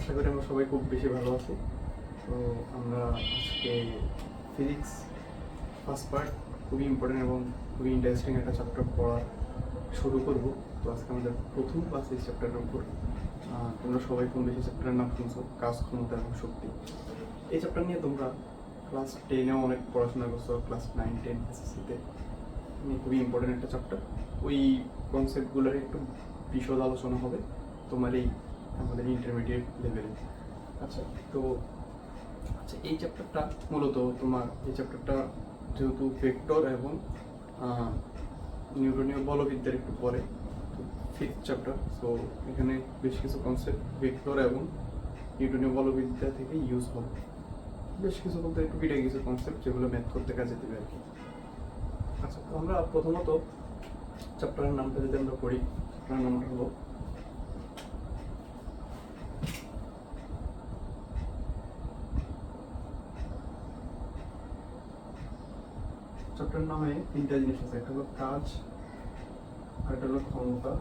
আশা করি আমরা সবাই খুব বেশি ভালো আছি। তো আমরা আজকে ফিজিক্স ফার্স্ট পার্ট খুবই ইম্পর্টেন্ট এবং খুবই ইন্টারেস্টিং একটা চ্যাপ্টার পড়া শুরু করব। তো আজকে আমাদের প্রথম ক্লাস এই চ্যাপ্টারের উপর। তোমরা সবাই কম বেশি চ্যাপ্টারের নাম শুনছো, কাজ, ক্ষমতা এবং শক্তি। এই চ্যাপ্টার নিয়ে তোমরা ক্লাস 10-এও অনেক পড়াশোনা করছো, ক্লাস 9-10 এসএসসিতে খুবই ইম্পর্টেন্ট একটা চ্যাপ্টার। ওই কনসেপ্টগুলোর একটু বিশদ আলোচনা হবে তোমার এই আমাদের ইন্টারমিডিয়েট লেভেলে। আচ্ছা, তো এই চ্যাপ্টারটা মূলত তোমার এই চ্যাপ্টারটা যেহেতু ভেক্টর এবং নিউটনীয় বলবিদ্যার একটু পরে, তো ফিফথ চ্যাপ্টার। সো এখানে বেশ কিছু কনসেপ্ট ভেক্টর এবং নিউটনীয় বলবিদ্যা থেকে ইউজ হবে। বেশ কিছু বলতে টুকিটাকি কিছু কনসেপ্ট যেগুলো ম্যাথ করতে কাজে দেবে আর কি। আচ্ছা, তো আমরা প্রথমত চ্যাপ্টারের নামটা যদি আমরা পড়ি, চ্যাপ্টারের নামটা হলো চ্যাপ্টার নামে তিনটা জিনিস আছে, একটা হলো কাজ, আরেকটা হলো ক্ষমতা,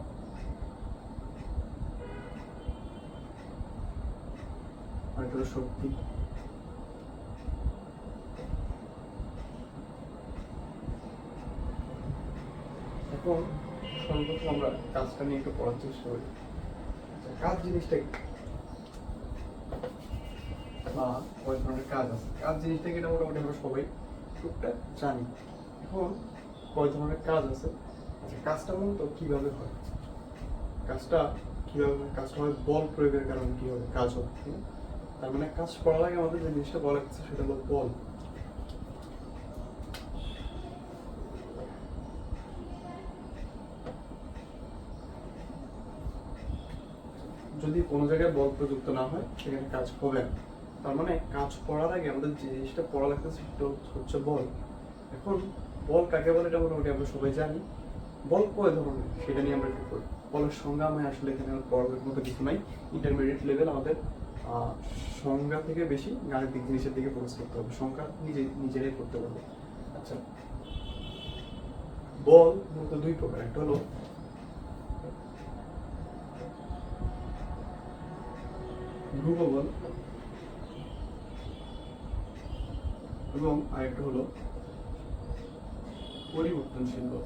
আরেকটা হলো শক্তি। এখন সর্বপ্রথম আমরা কাজটা নিয়ে একটু পড়ার চেষ্টা করি। কাজ জিনিসটা কি, বা কয় ধরনের কাজ আছে। কাজ জিনিসটাকে এটা মোটামুটি আমরা সবাই টুকটাক জানি। এখন কয় ধরনের কাজ আছে, আচ্ছা কাজটা মূলত কিভাবে হয়, কাজটা কিভাবে হয়, কাজটা হয় বল প্রয়োগের কারণে কিভাবে কাজ হয়। তার মানে কাজ করার আগে আমাদের যে জিনিসটা বলা হচ্ছে সেটা হলো বল। যদি কোনো জায়গায় বল প্রযুক্ত না হয় সেখানে কাজ হবে না। তার মানে কাজ করার আগে আমাদের যে জিনিসটা পড়া লাগতেছে সেটা হচ্ছে বল। এখন বল কাকে বলে এটা মোটামুটি আমরা সবাই জানি। বল কয় ধরনের সেটা নিয়ে আমরা একটু করি। বলের সংজ্ঞা আমি আসলে এখানে পড়ার মতো কিছু নাই। ইন্টারমিডিয়েট লেভেল আমাদের সংজ্ঞা থেকে বেশি গাণিতিক জিনিসের দিকে ফোকাস করতে হবে, সংজ্ঞা নিজেরাই করতে পারবে। আচ্ছা, বল মূলত দুই প্রকার, একটা হলো ধ্রুব বল এবং আরেকটা হলো পরিবর্তনশীল বল।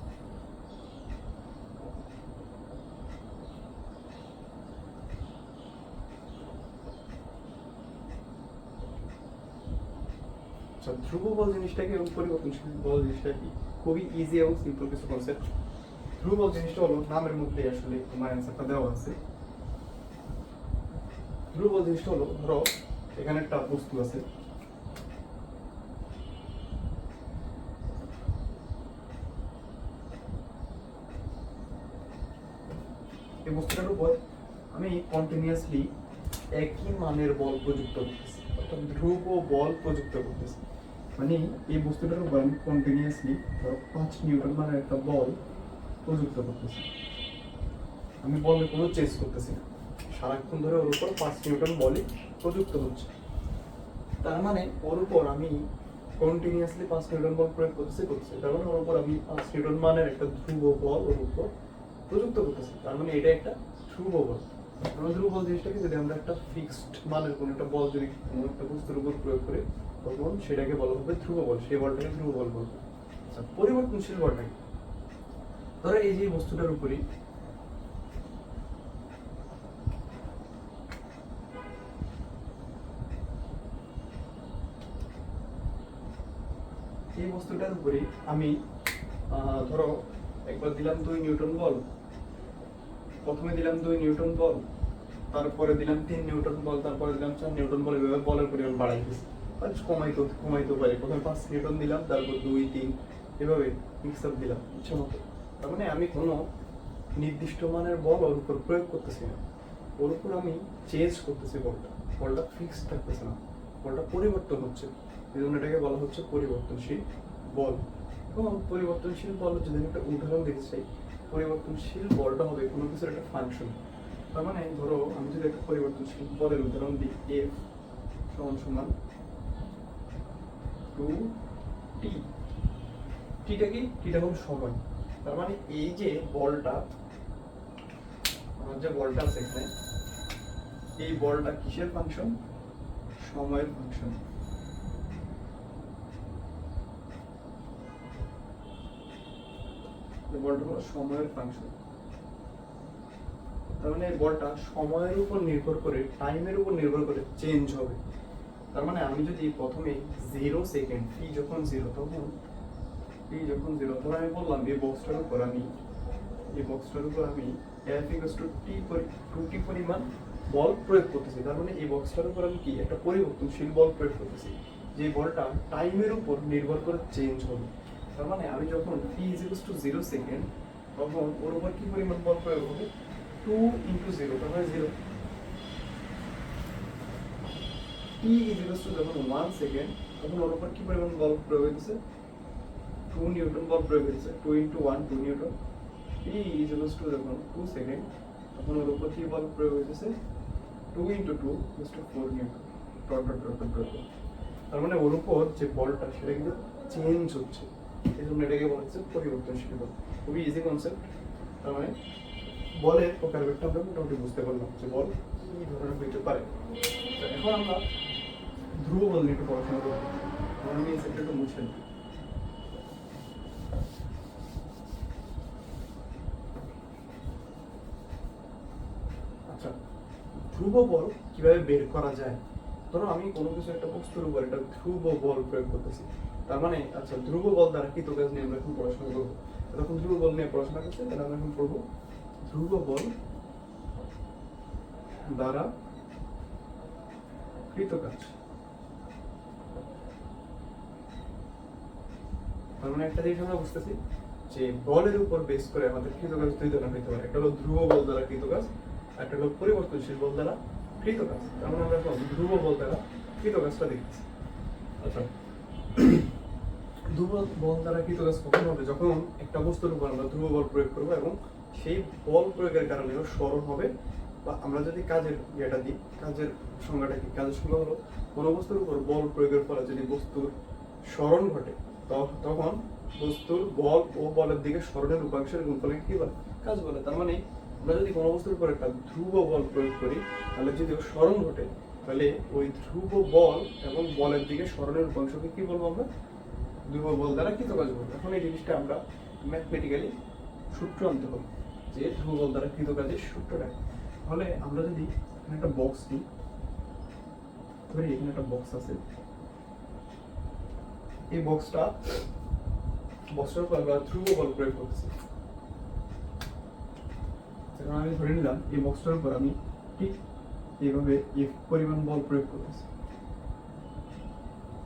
ধ্রুব বল জিনিসটাকে এবং পরিবর্তনশীল বল জিনিসটা কি, খুবই ইজি এবং সিম্পল কিছু কনসেপ্ট। ধ্রুব বল জিনিসটা হলো নামের মধ্যে আসলে তোমার অ্যান্সারটা দেওয়া আছে। ধ্রুব বল জিনিসটা হলো, ধরো এখানে একটা বস্তু আছে, এই বস্তুটার উপর আমি কন্টিনিউয়াসলি একই মানের বল প্রযুক্ত করতেছি, অর্থাৎ ধ্রুব বল প্রযুক্ত করতেছি। মানে এই বস্তুটার উপর আমি কন্টিনিউয়াসলি ধরো 5 নিউটন মানের একটা বল প্রযুক্ত করতেছি। আমি বলের কোনো চেঞ্জ করতেছি না, সারাক্ষণ ধরে ওর উপর 5 নিউটন বলই প্রযুক্ত হচ্ছে। তার মানে ওর উপর আমি কন্টিনিউয়াসলি 5 নিউটন বল প্রয়োগ করতেছি। তার মানে ওর উপর আমি 5 নিউটন মানের একটা ধ্রুব বল ওর উপর প্রযুক্ত করতেছি। তার মানে এটা একটা ধ্রুব বল। ধ্রুব বল জিনিসটাকে যদি আমরা একটা ফিক্সড মানের কোনো একটা বল যদি কোনো একটা বস্তুর উপর প্রয়োগ করি তখন সেটাকে বলা হবে ধ্রুব বল, সেই বলটাকে ধ্রুব বল বলবো। আচ্ছা, পরিবর্তনশীল বলটা কি, ধরো এই যে বস্তুটার উপরই এই বস্তুটার উপরে আমি ধরো একবার দিলাম 2 নিউটন বল, প্রথমে দিলাম 2 নিউটন বল, তারপরে দিলাম 3 নিউটন বল, তারপরে দিলাম 4 নিউটন বল, এভাবে বলের পরিমাণ বাড়াইতেছি। আর কমাইতে পারি, প্রথমে 5 নিউটন দিলাম, তারপর 2 3 এভাবে মিক্স আপ দিলাম ইচ্ছা মতো। তার মানে আমি কোনো নির্দিষ্ট মানের বল ওর উপর প্রয়োগ করতেছি না, ওর উপর আমি চেঞ্জ করতেছি বলটা, বলটা ফিক্সড থাকতেছে না, বলটা পরিবর্তন হচ্ছে। এই জন্য এটাকে বলা হচ্ছে পরিবর্তনশীল বল। এবং পরিবর্তনশীল বল যদি আমি একটা উদাহরণ দিতে চাই, পরিবর্তনশীল বলটা হবে কোনো কিছুর একটা ফাংশন। তার মানে ধরো আমি যদি একটা পরিবর্তনশীল বলের উদাহরণ দিই, এফ সমান 2t, টিটা কি, টিটা হলো সময়। তার মানে এই যে বলটা, আমার যে বলটা আছে এখানে, এই বলটা কিসের ফাংশন? সময়ের ফাংশন। এই বলটা হলো সময়ের ফাংশন। তার মানে এই বলটা সময়ের উপর নির্ভর করে, টাইমের উপর নির্ভর করে চেঞ্জ হবে। তার মানে আমি যদি প্রথমে 0 সেকেন্ড, t যখন 0 তখন তখন আমি বললাম এই বক্সটার উপর আমি f = 2t পরিমাণ বল প্রয়োগ করতেছি। তার মানে এই বক্সটার উপর আমি কি একটা পরিবর্তনশীল বল প্রয়োগ করতেছি, যে বলটা টাইমের উপর নির্ভর করে চেঞ্জ হবে। তার মানে আমি যখন t = 0 সেকেন্ড তখন ওর উপর কি পরিমাণ বল প্রয়োগ হবে? 2 × 0, তার মানে 0। t যখন 1 সেকেন্ড তখন ওর উপর কি পরিমাণ বল প্রয়োগ হইতেছে? 2 নিউটন বল প্রয়োগ হইতেছে। 2 × 1 2 নিউটন। t যখন 2 সেকেন্ড তখন ওর উপর কি বল প্রয়োগ হইতেছে? 2 × 2 4 নিউটন। তার মানে ওর উপর যে বলটা সেটা কিন্তু চেঞ্জ হচ্ছে, এই জন্য এটাকে বলা হচ্ছে পরিবর্তনশীল বল। খুবই ইজি কনসেপ্ট। তার মানে বলের প্রকারভেদটা আমরা মোটামুটি বুঝতে পারলাম যে বল কি ধরনের হইতে পারে। এখন আমরা ধ্রুব বল নিয়ে একটু পড়াশোনা করব। আমি এই সেটটা একটু মুছে নিই। আচ্ছা, ধ্রুব বল কিভাবে বের করা যায়? ধরো আমি কোনো কিছু একটা বস্তুর উপর একটা ধ্রুব বল প্রয়োগ করতেছি। তার মানে আচ্ছা, ধ্রুব বল দ্বারা কৃত কাজ নিয়ে আমরা এখন পড়াশোনা করবো। তখন ধ্রুব বল নিয়ে পড়াশোনা করছি, তাহলে আমরা এখন পড়বো ধ্রুব বল দ্বারা কৃত কাজ। তার মানে একটা জিনিস আমরা বুঝতেছি যে বলের উপর বেস করে আমাদের কৃত কাজ দুই ধরনের হতে পারে। একটা হলো ধ্রুব বল দ্বারা কৃত কাজ, একটা হলো পরিবর্তনশীল বল দ্বারা কৃত কাজ। তার মানে আমরা এখন ধ্রুব বল দ্বারা কৃত কাজটা দেখছি। আচ্ছা, ধ্রুব বল দ্বারা কৃত কাজ কখন হবে? যখন একটা বস্তুর উপর আমরা ধ্রুব বল প্রয়োগ করবো এবং সেই বল প্রয়োগের কারণে সরণ হবে। বা আমরা যদি কাজের ইয়েটা দিই, কাজের সংজ্ঞাটা কি? কাজের সংজ্ঞা হলো কোনো বস্তুর উপর বল প্রয়োগের ফলে যদি বস্তুর সরণ ঘটে তখন বস্তুর বল ও বলের দিকে সরণের উপাংশের গুণফলকে কি বলে? কাজ বলে। তার মানে আমরা যদি কোনো বস্তুর উপর একটা ধ্রুব বল প্রয়োগ করি, তাহলে যদি সরণ ঘটে তাহলে ওই ধ্রুব বল এবং বলের দিকে সরণের উপাংশকে কি বলবো আমরা? ধ্রুব বল দ্বারা কৃত কাজ বলবো। এখন এই জিনিসটা আমরা ম্যাথমেটিক্যালি সূত্র আনতে হবে যে ধ্রুব বল দ্বারা কৃত কাজের সূত্রটা। তাহলে আমরা যদি এখানে একটা বক্স নিই, ধরি এখানে একটা বক্স আছে, এই বক্সটার উপর আমরা ধ্রুব বল প্রয়োগ করতেছি। আমি ধরে নিলাম এই বক্সটার উপর আমি ঠিক এইভাবে এফ পরিমাণ বল প্রয়োগ করতেছি।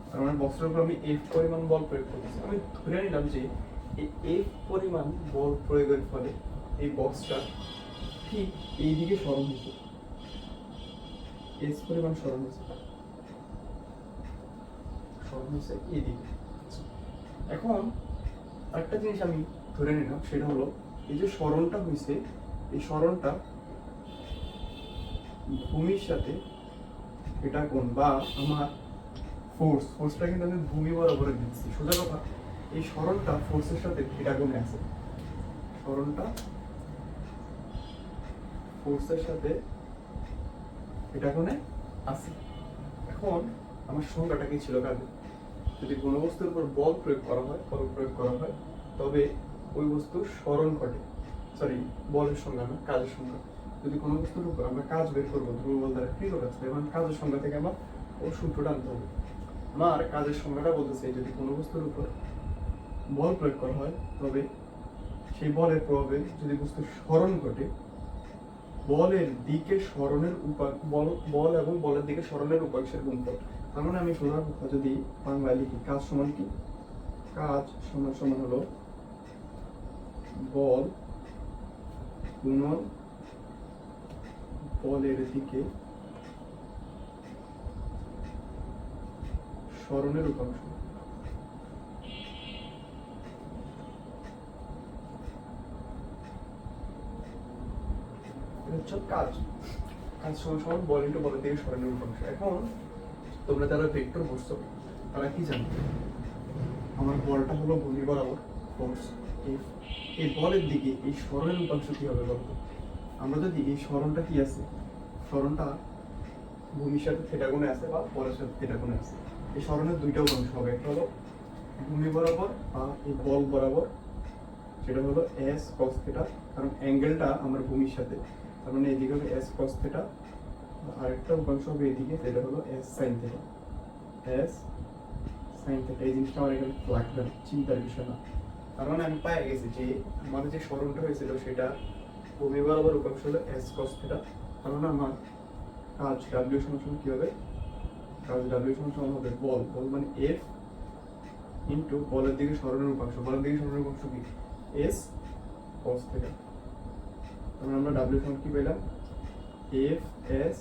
তার মানে বক্সটার উপর আমি এফ পরিমাণ বল প্রয়োগ করতেছি। আমি ধরে নিলাম যে এই এফ পরিমাণ বল প্রয়োগের ফলে এই বক্সটা ঠিক এই দিকে সরণ হয়েছে, এস পরিমাণ সরণ হয়েছে এইদিকে। এখন একটা জিনিস আমি ধরে নিলাম, সেটা হলো এই যে সরণটা হয়েছে, এই সরণটা ভূমির সাথে এটা কোণ বা আমার ফোর্সটা কিন্তু আমি ভূমি বরাবর দিচ্ছি। সোজা কথা, এই সরণটা ফোর্সের সাথে থিটা কোণে আছে, সরণটা ফোর্সের সাথে থিটা কোণে আছে। এখন আমার সংজ্ঞাটা কি ছিল কাজে? যদি কোনো বস্তুর উপর বল প্রয়োগ করা হয় তবে ওই বস্তুর সরণ ঘটে। বলের সংজ্ঞা না, কাজের সংজ্ঞা। যদি কোনো বস্তুর উপর আমরা কাজ বের করবো ধ্রুব বল দ্বারা কৃত কাজ, এবং কাজের সংজ্ঞা থেকে আমার ওই সূত্রটা আনতে হবে। আমার কাজের সংজ্ঞাটা বলতেছে যদি কোনো বস্তুর উপর বল প্রয়োগ করা হয় তবে সেই বলের প্রভাবে যদি বস্তুর সরণ ঘটে, বলের দিকে সরণের বল এবং বলের দিকে সরণের উপাংশের গুণফল। তার মানে আমি সোজা কথা যদি বাংলা লিখি, কাজ সমান কি? কাজ সমান হলো বল গুণন বলের দিকে সরণের উপাংশ। কাজ সমান বল ইন্টু বলের দিকে সরণের উপাংশ। এখন তোমরা যারা ভেক্টর বুঝছো তারা কি জানো? আমার বলটা হলো ভূমি বরাবর ফোর্স, এই বলের দিকে এই সরণের উপাংশ কি হবে বলতো? আমরা যদি এই সরণটা কি আছে, সরণটা ভূমির সাথে থিটা কোণে আছে বা বলের সাথে থিটা কোণে আছে। এই সরণের দুইটা উপাংশ হবে, একটা হলো ভূমি বরাবর বা এই বল বরাবর, সেটা হলো s cos থিটা, কারণ অ্যাঙ্গেলটা আমার ভূমির সাথে, তার মানে এদিকে হবে s cos থিটা, আরেকটা উপাংশ হবে এদিকে, যেটা হলো s sin theta. s sin theta, এই জিনিসটা আমার এখানে লাগবে না, চিন্তার বিষয় না। তার মানে আমি পেয়ে গেছি যে আমাদের যে সরণটা হয়েছিল সেটা ভূমি বরাবর উপাংশ হলো s cos থিটা। তার মানে আমার কাজ w সমান কি হবে, কাজ w সমান হবে বল, বল মানে f ইন্টু বলের দিকে সরণের উপাংশ, বলের দিকে সরণের উপাংশ কি s cos থিটা। তাহলে আমরা w সমান কি পেলাম, f s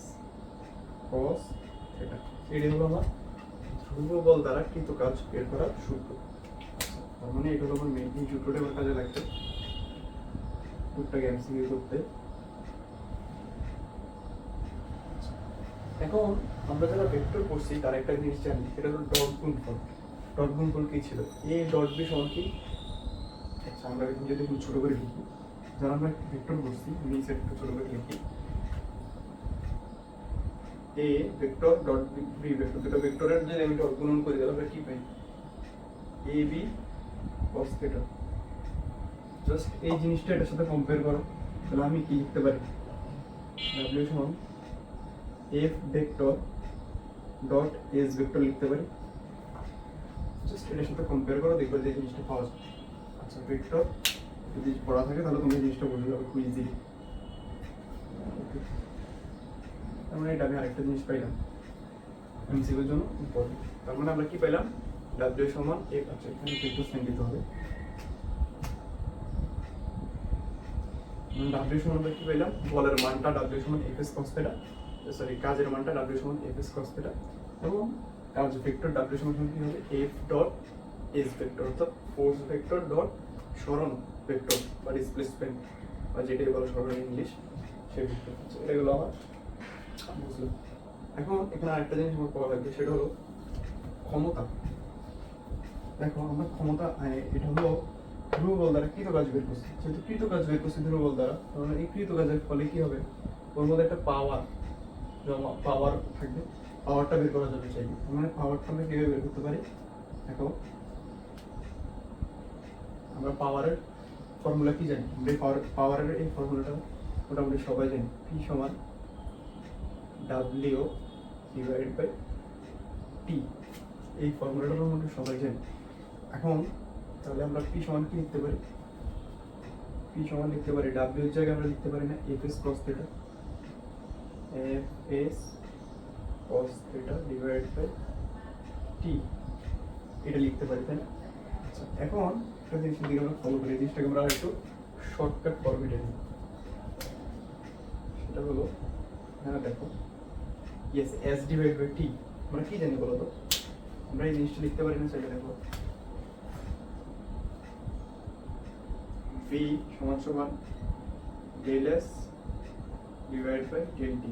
cos থিটা। এটাই হলো আমার ধ্রুব বল দ্বারা কৃত কাজ বের করার সূত্র। তার মানে এটা হলো আমার মেইন, এই সূত্রটা আমার কাজে লাগবে টুকটাক এমসিকিউ করতে। এখন আমরা যারা ভেক্টর করছি তার একটা জিনিস জানি, সেটা হলো ডট গুণফল। ডট গুণফল কি ছিল, এ ডট বি সমান কি, আচ্ছা আমরা যদি একটু ছোট করে লিখি, যারা আমরা ভেক্টর করছি নিচে একটু ছোট করে লিখি, A vector dot B vector, দুটো ভেক্টরের যদি আমি ডট গুণন করি তাহলে আমরা কি পাই, A B cos theta. Just এই জিনিসটা এটার সাথে কম্পেয়ার করো, তাহলে আমি কি লিখতে পারি, w সমান f vector dot s vector লিখতে পারি। জাস্ট এটার সাথে কম্পেয়ার করো, দেখবে যে জিনিসটা পাওয়া যায়। আচ্ছা ভেক্টর যদি পড়া থাকে তাহলে তুমি জিনিসটা বুঝে যাবে খুব ইজিলি। তার মানে এটা আমি আরেকটা জিনিস পাইলাম এমসিকিউর জন্য ইম্পর্টেন্ট। তার মানে আমরা কি পাইলাম, w সমান f, আচ্ছা এখানে ভেক্টর সাইন দিতে হবে, w সমান আমরা কি পাইলাম, বলের মানটা w সমান f s cos theta, sorry কাজের মানটা w সমান f s cos থিটা, এবং কাজ ভেক্টর w সমান কি হবে f ডট s ভেক্টর, অর্থাৎ ফোর্স ভেক্টর ডট সরণ ভেক্টর বা ডিসপ্লেসমেন্ট বা যেটাই বলো সরণ ইংলিশ, সেই ভেক্টর। এগুলো আমার বুঝলাম। এখন এখানে আরেকটা জিনিস আমার পাওয়া লাগবে, সেটা হলো ক্ষমতা। দেখো আমরা ক্ষমতা, এটা হলো ধ্রুব বল দ্বারা কৃত কাজ বের করছি, যেহেতু কৃত কাজ বের করছি ধ্রুব বল দ্বারা, তাহলে এই কৃত কাজের ফলে কি হবে, ওর মধ্যে একটা পাওয়ার জমা, পাওয়ার থাকবে, পাওয়ারটা বের করা যাবে চাইলে। মানে পাওয়ারটা আমরা কিভাবে বের করতে পারি, দেখো আমরা পাওয়ারের ফর্মুলা কি জানি, আমরা পাওয়ারের এই ফর্মুলাটা মোটামুটি সবাই জানি, P সমান W ডিভাইড বাই T, এই ফর্মুলাটা মোটামুটি সবাই জানি। এখন তাহলে আমরা P সমান কি লিখতে পারি, P সমান লিখতে পারি W এর জায়গায় আমরা লিখতে পারি না f s cos theta, f s cos theta divide by T, এটা লিখতে পারি, তাই না? আচ্ছা এখন একটা জিনিসের দিকে আমরা ফলো করি, জিনিসটাকে আমরা একটু শর্টকাট ফরম্যাটে নিই, সেটা হলো হ্যাঁ দেখো yes s divide by T, আমরা কি জানি বলো তো, আমরা এই জিনিসটা লিখতে পারি না, সেটা দেখো v সমান সমান del s divide by del t।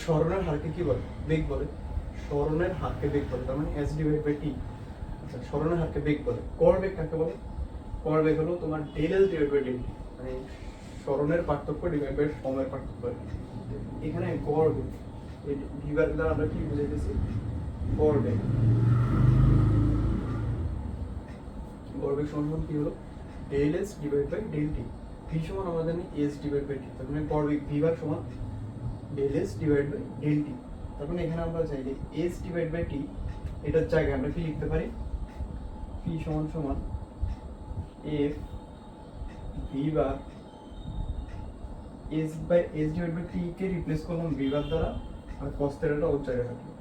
সরণের হারকে কি বলে, বেগ বলে, সরণের হারকে বেগ বলে, তার মানে s ডিভাইড বাই t। আচ্ছা সরণের হারকে বেগ বলে, গড় বেগ কাকে বলে, গড় বেগ হলো তোমার del s divide by del t, মানে সরণের পার্থক্য ডিভাইড বাই সময়ের পার্থক্য। এখানে গড় বেগ, এই ডিভাইড দ্বারা আমরা কি বুঝাইতেছি, গড় বেগ, গড় বেগ সমান কি হলো del s divide by del t। v সমান আমরা জানি s ডিভাইড বাই t, তার মানে গড় বেগ v বার সমান del s divide by del t। তার মানে এখানে আমরা চাইলে s ডিভাইড বাই t এটার জায়গায় আমরা কি লিখতে পারি, p সমান সমান f v বার s বাই s ডিভাইড বাই t কে রিপ্লেস করলাম v বার দ্বারা, আর cos থিটাটা ওর জায়গায় থাকলো।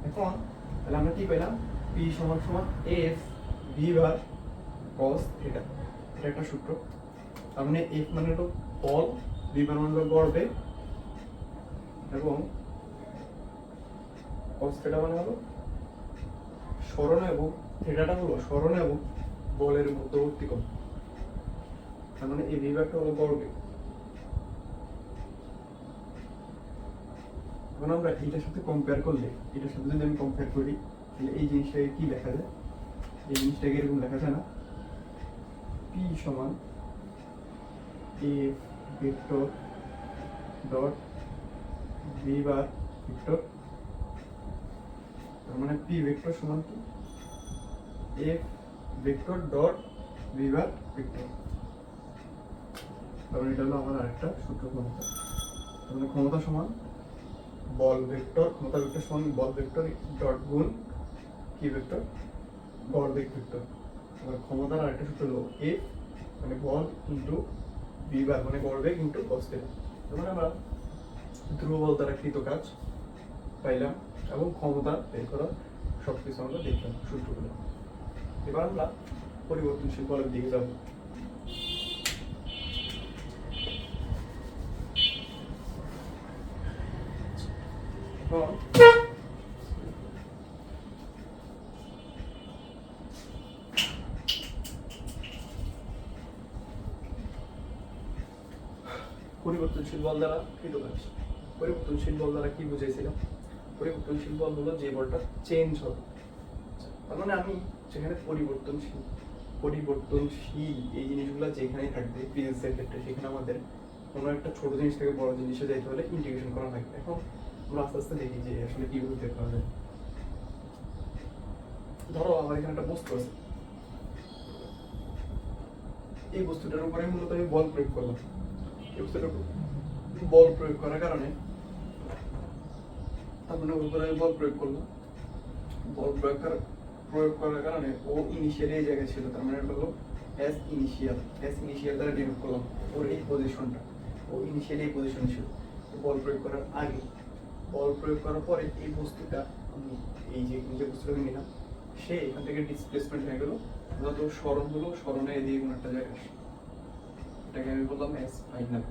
এখন তাহলে আমরা কি পেলাম, p সমান সমান f v বার cos থিটা, এটা একটা সূত্র। তার মানে f মানে হলো বল, v মানে হলো গড় বেগ, এবং cos থিটা মানে হলো সরণ, এবং থিটাটা হলো সরণ এবং বলের মধ্যবর্তী কোণ। তার মানে এই v বারটা হলো গড় বেগ। এখন আমরা এটার সাথে কম্পেয়ার করলে, এটার সাথে যদি আমি কম্পেয়ার করি তাহলে এই জিনিসটাকে কি লেখা যায়, এই জিনিসটাকে এরকম লেখা যায় না, পি সমান এফ ভেক্টর ডট ভি বার ভেক্টর, তার মানে পি ভেক্টর সমান কি এফ ভেক্টর ডট ভি বার ভেক্টর। তার মানে এটা হলো আমার আরেকটা সূত্র ক্ষমতা। তার মানে ক্ষমতা সমান বল ভেক্টর, ক্ষমতা ভেক্টর সমান বল ভেক্টর ডট গুণ কি ভেক্টর ভরবেগ ভেক্টর। এবার ক্ষমতার আরেকটা সূত্র হলো এফ মানে বল ইন্টু ভি বার মানে ভরবেগ ইন্টু কস থিটা। তার মানে আমরা ধ্রুব বল দ্বারা কৃত কাজ পাইলাম এবং ক্ষমতা বের করা সবকিছু আমরা দেখলাম সূত্রগুলো। এবার আমরা পরিবর্তনশীল বলের দিকে যাব। এখন পরিবর্তনশীল বল দ্বারা কৃত কাজ। পরিবর্তনশীল বল দ্বারা কি বুঝাইছিলাম? পরিবর্তনশীল বল হলো যে বলটা চেঞ্জ হবে। তার মানে আমি যেখানে পরিবর্তনশীল এই জিনিসগুলো যেখানেই থাকবে ফিজিক্সের ক্ষেত্রে, সেখানে আমাদের কোনো একটা ছোট জিনিস থেকে বড় জিনিসে যাইতে হলে ইন্টিগ্রেশন করা লাগবে। এখন আমরা আস্তে আস্তে দেখি যে আসলে কিভাবে দেখতে হবে। ধরো আমার এখানে একটা বস্তু আছে, এই বস্তুটার উপরে মূলত আমি বল প্রয়োগ করলাম। এই বস্তুটার উপর বল প্রয়োগ করার কারণে তার মানে উপরে বল প্রয়োগ করলাম, বল প্রয়োগ করার কারণে ও ইনিশিয়ালি এই জায়গায় ছিল, তার মানে এটা হলো এস ইনিশিয়াল দ্বারা ডিনোট করলাম ওর এই পজিশনটা। ও ইনিশিয়ালি এই পজিশন ছিল বল প্রয়োগ করার আগে। বল প্রয়োগ করার পরে এই বস্তুটা আমি এই যে বস্তুটা নিলাম, সে এখান থেকে ডিসপ্লেসমেন্ট হয়ে গেল, যত স্মরণ হলো স্মরণে এদিকে কোনো একটা জায়গায় আসে, এটাকে আমি বললাম এস ফাইনাল।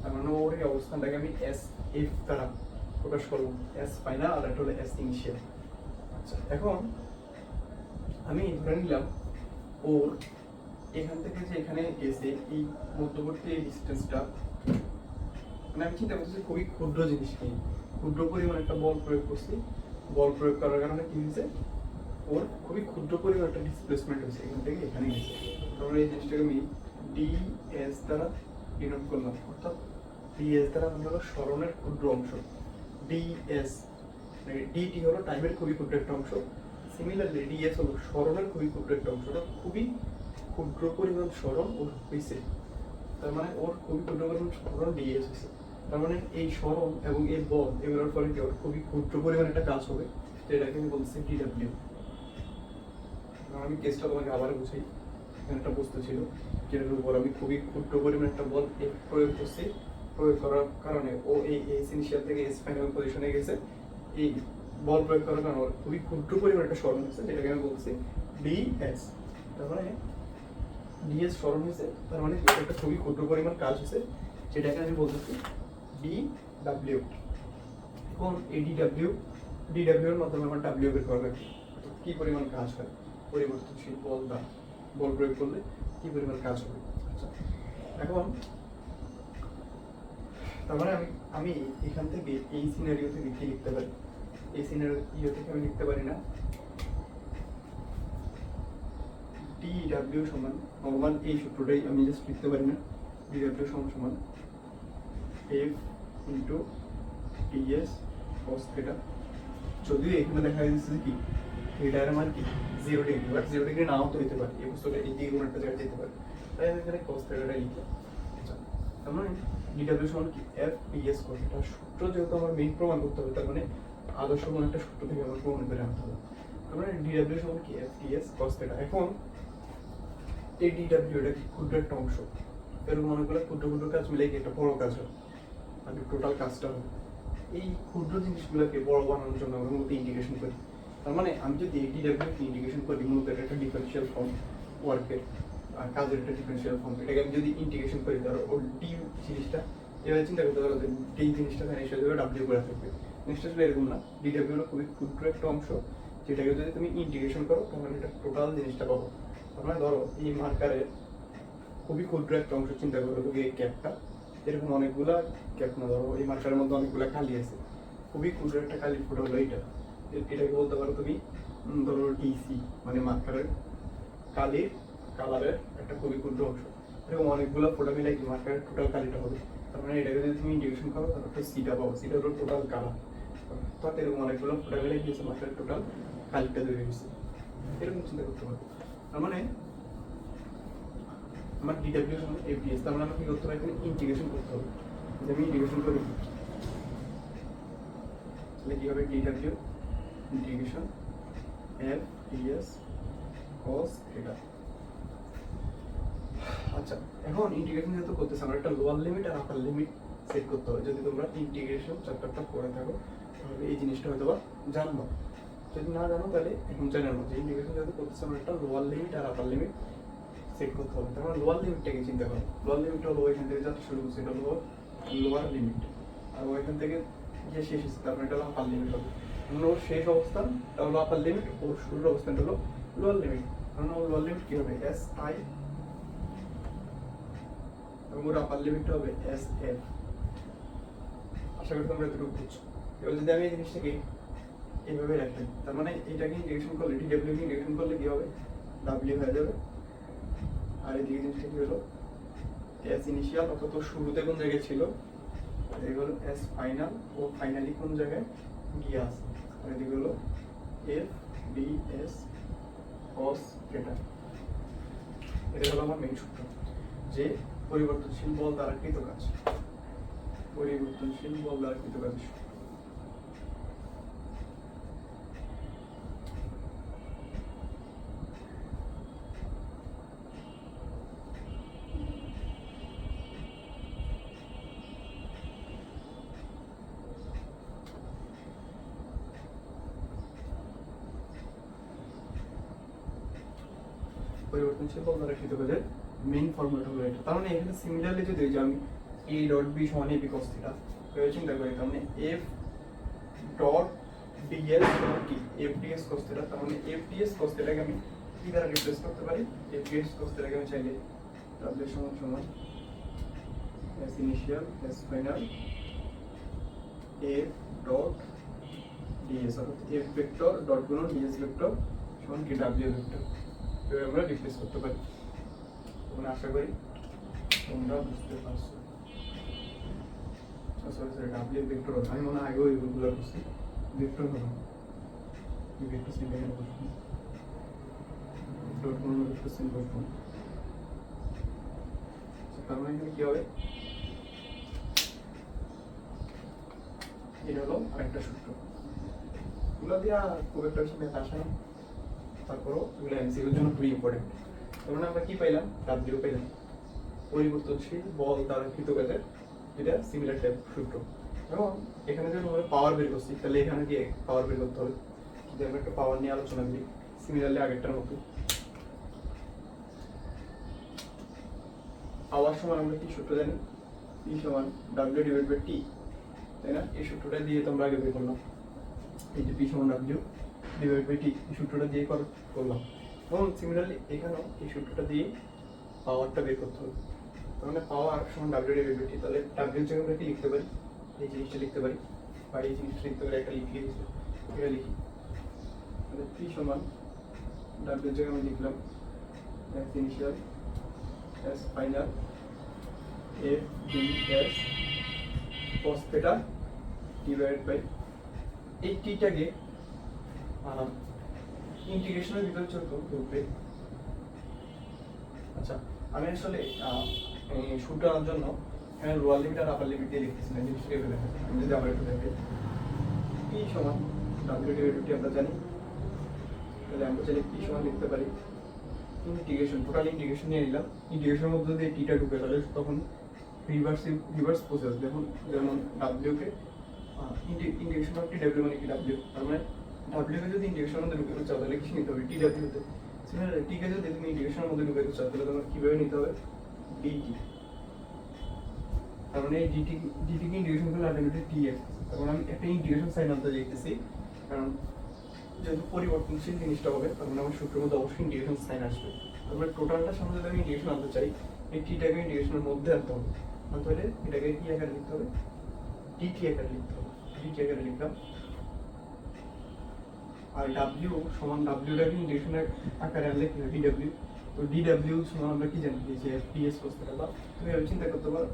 তার মানে ওর এই অবস্থানটাকে আমি এস এফ দ্বারা প্রকাশ করলাম, এস ফাইনাল আর একটা হলো এস ইনিশিয়াল। আচ্ছা, এখন আমি ধরে নিলাম ওর এখান থেকে যে এখানে গেছে এই মধ্যবর্তী এই ডিস্টেন্সটা, মানে আমি চিন্তা করতেছি খুবই ক্ষুদ্র জিনিস নিয়ে, ক্ষুদ্র পরিমাণ একটা বল প্রয়োগ করছি। বল প্রয়োগ করার কারণে কি হয়েছে, ওর খুবই ক্ষুদ্র পরিমাণ একটা ডিসপ্লেসমেন্ট হয়েছে এখান থেকে এখানে গেছে। তারপরে এই জিনিসটাকে আমি ডি এস দ্বারা ডিনোট করলাম, অর্থাৎ ডি এস দ্বারা মানে হলো স্মরণের ক্ষুদ্র অংশ। ডি এস ডিটি হলো টাইমের খুবই ক্ষুদ্র একটা অংশ, সিমিলারলি ডিএস হলো স্মরণের খুবই ক্ষুদ্র একটা অংশ। খুবই ক্ষুদ্র পরিমাণ স্মরণ ওর হয়েছে, তার মানে ওর খুবই ক্ষুদ্র পরিমাণ স্মরণ ডিএস হয়েছে। তার মানে এই স্মরণ এবং এই বল এগুলোর ফলে কি ওর খুবই ক্ষুদ্র পরিমাণ একটা কাজ হবে, যেটাকে আমি বলছি ডিডব্লিউ। আমি কেসটা তোমাকে আবার বুঝাই। এখানে একটা বস্তু ছিল যেটার উপর আমি খুবই ক্ষুদ্র পরিমাণ একটা বল প্রয়োগ করছি। প্রয়োগ করার কারণে ও এই এস ইনিশিয়াল থেকে এস ফাইনাল পজিশনে গেছে। এই বল প্রয়োগ করার কারণে খুবই ক্ষুদ্র পরিমাণ একটা স্মরণ হয়েছে, যেটাকে আমি বলছি ডিএস। তার মানে ডিএস স্মরণ হয়েছে, তার মানে একটা খুবই ক্ষুদ্র পরিমাণ কাজ হয়েছে, যেটাকে আমি বলতেছি ডিডব্লিউ। এখন এই ডিডব্লিউ এর মাধ্যমে আমার ডাব্লিউ বের করা লাগবে, কি পরিমাণ কাজ হয় পরিবর্তনশীল বল বা বল প্রয়োগ করলে কি পরিমাণ কাজ হবে। আচ্ছা, এখন তার মানে আমি এখান থেকে এই সিনারিও থেকে কি লিখতে পারি? এই সিনারিও থেকে আমি লিখতে পারি না ডিডব্লিউ সমান নরমাল এই সূত্রটাই আমি জাস্ট লিখতে পারি না, ডিডব্লিউ সমান F into ts cos theta. যদিও এখানে দেখা যাচ্ছে কি থিটার মান কি 0 ডিগ্রি, বাট 0 ডিগ্রি নাও তো হতে পারে, এই বস্তুটা এই দিকে কোনো একটা জায়গায় যেতে পারে, তাই আমি এখানে কস থিটাটা লিখলাম। আচ্ছা, তার মানে ডিডব্লিউ সমান কি এফ টিএস কস থিটা। সূত্র যেহেতু আমার মেইন প্রমাণ করতে হবে, তার মানে আদর্শ কোনো একটা সূত্র থেকে আমার প্রমাণ করে আনতে হবে। তার মানে ডিডব্লিউ সমান কি এফ টিএস কস থিটা। এখন এই ডিডব্লিউ এটা কি ক্ষুদ্র একটা অংশ, এরকম অনেকগুলো ক্ষুদ্র ক্ষুদ্র কাজ মিলে কি একটা বড় কাজ হয়, মানে টোটাল কাজটা হয়। এই ক্ষুদ্র জিনিসগুলোকে বড় বানানোর জন্য আমরা মূলত ইন্টিগ্রেশন করি। তার মানে আমি যদি এই ডিডব্লিউকে ইন্টিগ্রেশন করি, মূলত এটা একটা ডিফারেনশিয়াল ফর্ম ওয়ার্কের কাজের একটা ডিফারেনশিয়াল ফর্ম। এটাকে আমি যদি ইন্টিগ্রেশন করি, ধরো ওর ডি জিনিসটা এভাবে চিন্তা করতে পারো যে ডি জিনিসটা তাহলে হিসেবে ডাব্লিউ করে থাকবে। জিনিসটা আসলে এরকম না, ডিডব্লিউ হলো খুবই ক্ষুদ্র একটা অংশ, যেটাকে যদি তুমি ইন্টিগ্রেশন করো তাহলে এটা টোটাল জিনিসটা পাবো। তার মানে ধরো এই মার্কারের খুবই ক্ষুদ্র একটা অংশ চিন্তা করো, এই ক্যাপটা এরকম অনেকগুলা ক্যাপ না, ধরো এই মার্কারের মধ্যে অনেকগুলা কালি আছে, খুবই ক্ষুদ্র একটা কালির ফোঁটা হলো এইটা। এটাকে বলতে পারো তুমি ধরো ডিসি, মানে মার্কারের কালারের একটা খুবই ক্ষুদ্র অংশ। এরকম অনেকগুলো ফোটা মিলে কি মার্কারের টোটাল কালিটা হবে। তার মানে এটাকে যদি তুমি ইন্ডিকেশন করো তাহলে একটা সিটা পাবো, সিটা হলো টোটাল কালার। অর্থাৎ এরকম অনেকগুলো ফোটা মিলে গিয়েছে মার্কারের টোটাল কালিটা তৈরি হয়েছে, এরকম চিন্তা করতে পারো। তার মানে আমার ডিডব্লিউ সমান এফডিএস, তার মানে আমাকে কি করতে হবে, এখানে ইন্টিগ্রেশন করতে হবে। যদি আমি ইন্টিগ্রেশন করি তাহলে কি হবে, DW integration F DS cos theta. আচ্ছা, এখন ইন্টিগ্রেশন যেহেতু করতেছে আমরা একটা লোয়ার লিমিট আর আপার লিমিট সেট করতে হবে। যদি তোমরা ইন্টিগ্রেশন চ্যাপ্টারটা পড়ে থাকো তাহলে এই জিনিসটা হয়তো বা জানবো, যদি না জানো তাহলে এখন জেনে নাও যে ইন্টিগ্রেশন যেহেতু করতেছে আমরা একটা লোয়ার লিমিট আর আপার লিমিট সেট করতে হবে। তার মানে লোয়ার লিমিটটাকে চিন্তা করো, লোয়ার লিমিট হলো এখান থেকে যত শুরু করছে এটা হলো লোয়ার লিমিট, আর ওইখান থেকে যে শেষ হচ্ছে তারপরে এটা হলো আপার লিমিট হবে। ওর শেষ অবস্থানটা হলো আপার লিমিট, ওর শুরুর অবস্থানটা হলো লোয়ার লিমিট। কারণ ওর লোয়ার লিমিট কি হবে, এস আই, এবং ওর আপার লিমিটটা হবে এস এফ। আশা করি তোমরা এতটুকু বুঝছো। এবার যদি আমি এই জিনিসটাকে এইভাবে রাখি, তার মানে এটাকে ইন্টিগ্রেশন করলে ডিডব্লিউ কে ইন্টিগ্রেশন করলে কি হবে, ডাব্লিউ হয়ে যাবে। আর এদিকে জিনিসটা কি হলো, এস ইনিশিয়াল অর্থাৎ শুরুতে কোন জায়গায় ছিল, এদিকে হলো এস ফাইনাল, ও ফাইনালি কোন জায়গায় গিয়ে আছে। আর এদিকে হলো F B S cos theta. এটা হলো আমার মেইন সূত্র, যে পরিবর্তনশীল বল দ্বারা কৃত কাজ, পরিবর্তনশীল বল দ্বারা কৃত কাজ। পরিবর্তনশীল বল দ্বারা কৃত কাজের মেইন ফর্মুলাটা হলো এটা। তার মানে এখানে সিমিলারলি যদি যে আমি a ডট b সমান ab cos থিটা এভাবে চিন্তা করি, তার মানে f ডট ds সমান কি f ds cos থিটা। তার মানে f ds cos থিটাকে আমি কি দ্বারা রিপ্লেস করতে পারি, f ds cos থিটাকে আমি চাইলে w সমান সমান s initial s final f dot ds, অর্থাৎ f ভেক্টর ডট গুণন ds ভেক্টর সমান কি w ভেক্টর, এভাবে আমরা রিপ্লেস করতে পারি। তখন আশা করি তোমরা বুঝতে পারছো। সরি সরি, ডাব্লিউ ভেক্টর, আমি মনে হয় আগেও এইগুলো করছি, ভেক্টর হলো এই ভেক্টর সিম্বল এর বসবো, ডট গুণন ভেক্টর সিম্বল বসবো। তার মানে এখানে কি হবে, এটা হলো আরেকটা সূত্র। এগুলো দিয়ে খুব একটা বেশি ম্যাথ আসে না, তারপরও এগুলো এমসিকিউর জন্য খুবই ইম্পর্টেন্ট। তার মানে আমরা কি পাইলাম, ডাব্লিউ পাইলাম, পরিবর্তনশীল বল দ্বারা কৃত কাজের এটা সিমিলার টাইপ সূত্র। এবং এখানে যদি আমরা পাওয়ার বের করছি তাহলে এখানে কি পাওয়ার বের করতে হবে, যদি আমরা একটা পাওয়ার নিয়ে আলোচনা করি সিমিলারলি আগেরটার মতো। পাওয়ার সমান আমরা কি সূত্র জানি, পি সমান ডাব্লিউ ডিভাইড বাই টি, তাই না? এই সূত্রটা দিয়ে তোমরা আগে বের করলাম, এই যে পি সমান ডাব্লিউ ডিভাইড বাই টি, এই সূত্রটা দিয়ে করলাম। এবং সিমিলারলি এখানেও এই সূত্রটা দিয়ে পাওয়ারটা বের করতে হবে। তার মানে পাওয়ার সমান ডাব্লিউ ডিভাইড বাই টি, তাহলে ডাব্লিউ জায়গায় আমরা কি লিখতে পারি, এই জিনিসটা লিখতে পারি, বা এই জিনিসটা লিখতে পারি, একটা লিখে দিয়েছি, এটা লিখি, তাহলে পি সমান ডাব্লিউ জায়গায় আমি লিখলাম S initial S final F D S cos theta divide by এই টিটাকে ইন্টিগ্রেশনের ভিতরে চলতো গ্রুপে। আচ্ছা, আমি আসলে সূত্র আনার জন্য এখানে লোয়ার লিমিট আর আপার লিমিট দিয়ে লিখতেছি না, জিনিসটা এভাবে লেখা। আমি যদি আবার একটু দেখি, পি সমান ডাব্লিউ ডিভাইড বাই টি আমরা জানি, তাহলে আমরা চাইলে পি সমান লিখতে পারি ইন্টিগ্রেশন, টোটাল ইন্টিগ্রেশন নিয়ে নিলাম, ইন্টিগ্রেশনের মধ্যে যদি টিটা ঢুকে তাহলে তখন রিভার্স প্রসেস, যেমন W K integration of T W মানে কি ডাব্লিউ, তার মানে ডাব্লিউ কে যদি ইন্টিগ্রেশনের মধ্যে ঢুকাতে চাও তাহলে কি নিতে হবে, টি ডাব্লিউ তে। সিমিলারলি টি কে যদি তুমি ইন্টিগ্রেশনের মধ্যে ঢুকাতে চাও তাহলে তোমার কিভাবে নিতে হবে, ডিটি। তার মানে ডিটি কে ইন্টিগ্রেশন করলে আলটিমেটলি টি এক্স, তখন আমি একটা ইন্টিগ্রেশন সাইন আনতে চাইতেছি, কারণ যেহেতু পরিবর্তনশীল জিনিসটা হবে তখন আমার সূত্রের মধ্যে অবশ্যই ইন্টিগ্রেশন সাইন আসবে। তারপরে টোটালটার সামনে যদি আমি ইন্টিগ্রেশন আনতে চাই, এই টিটাকে ইন্টিগ্রেশনের মধ্যে আনতে হবে, আনতে হলে এটাকে কি আকারে লিখতে হবে, ডিটি আকারে লিখতে হবে। ডিটি আকারে লিখলাম, আর ডাব্লিউ সমান ডাব্লিউটাকে ইন্টিগ্রেশনের আকারে আনলে কি হয় ডিডব্লিউ। তো ডিডব্লিউ সমান আমরা কি জানি যে এফডিএস cos θ, বা তুমি এভাবে চিন্তা করতে পারো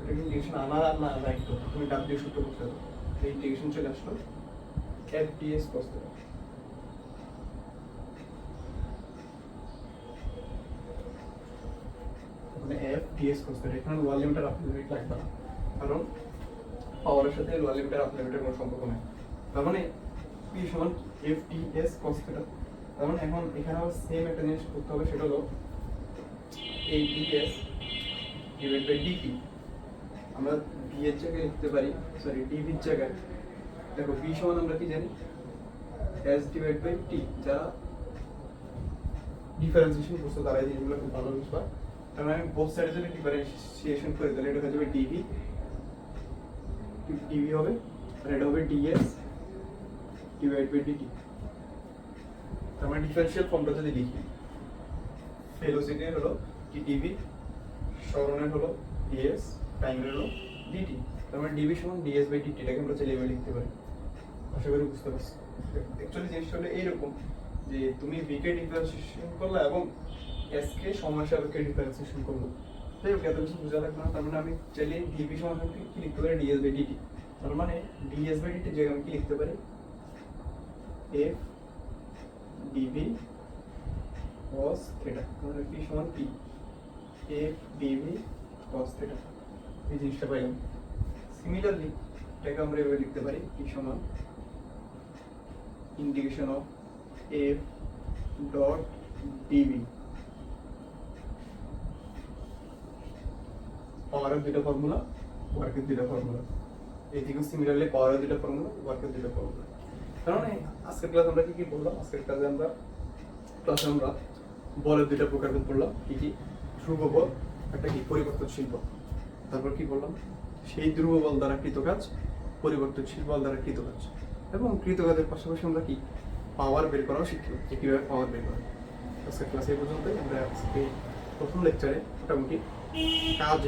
এটাকে ইন্টিগ্রেশন আনা আর না আনা একটু, তুমি ডাব্লিউ সূত্র করতে পারো, এই ইন্টিগ্রেশন চলে আসলো এফডিএস cos θ। মানে এফডিএস cos θ, এখানে লোয়ার লিমিটার আপার লিমিট লাগবে না, কারণ পাওয়ারের সাথে লোয়ার লিমিটার আপার লিমিটের কোনো সম্পর্ক নেই। তার মানে p সমান এফডিএস cos θ। তার মানে এখন এখানে আবার সেম একটা জিনিস করতে হবে, সেটা হলো এই ডিএস ডিভাইড বাই ডিটি আমরা বি এর জায়গায় লিখতে পারি, সরি ডিভির জায়গায় দেখো বি সমান আমরা কি জানি এস ডিভাইড বাই টি। যারা ডিফারেন্সিয়েশন করছে তারা এই জিনিসগুলো খুব ভালো বুঝবা। তার মানে আমি বোথ সাইডে যদি ডিফারেন্সিয়েশন করি তাহলে এটা হয়ে যাবে ডিভি, ডিভি হবে আর এটা হবে ডিএস ডিভাইড বাই ডিটি। তার মানে ডিফারেন্সিয়াল ফর্মটা যদি লিখি, ভেলোসিটি হলো ডিভি, সরণের হলো ডিএস, টাইমের হলো ডিটি। তার মানে ডিভি সমান ডিএস বাই ডিটি, এটাকে আমরা চাইলে এভাবে লিখতে পারি। আশা করি বুঝতে পারছি। অ্যাকচুয়ালি জিনিসটা হলো এইরকম যে তুমি বি কে ডিফারেন্সিয়েশন করলা এবং এস কে সময় সাপেক্ষে ডিফারেন্সিয়েশন করলো, তাই হোক এত কিছু বোঝা লাগবে না। তার মানে আমি চাইলে ডিভি সমান কি লিখতে পারি ডিএস বাই ডিটি। তার মানে ডিএস বাই ডিটির জায়গায় আমি কি লিখতে পারি এফ ডিভি cos θ, তাহলে p সমান p f dv cos θ, এই জিনিসটা পাইলাম। সিমিলারলি এটাকে আমরা এভাবে লিখতে পারি p সমান integration of f dot dv। পাওয়ারের দুটো ফর্মুলা, ওয়ার্কের দুটো ফর্মুলা, এইদিকেও সিমিলারলি পাওয়ারের দুটো ফর্মুলা, ওয়ার্কের দুটো ফর্মুলা। কারণ আজকের ক্লাস আমরা কি কি পড়লাম, আজকের ক্লাসে আমরা বলের দুইটা প্রকারভেদ পড়লাম, কি কি ধ্রুব বল, একটা কি পরিবর্তনশীল বল। তারপর কি বললাম সেই ধ্রুব বল দ্বারা কৃত কাজ, পরিবর্তনশীল বল দ্বারা কৃত কাজ, এবং কৃত কাজের পাশাপাশি আমরা কি পাওয়ার বের করাও শিখলাম যে কিভাবে পাওয়ার বের করা। আজকের ক্লাসে এই পর্যন্তই। আমরা আজকে প্রথম লেকচারে মোটামুটি কাজ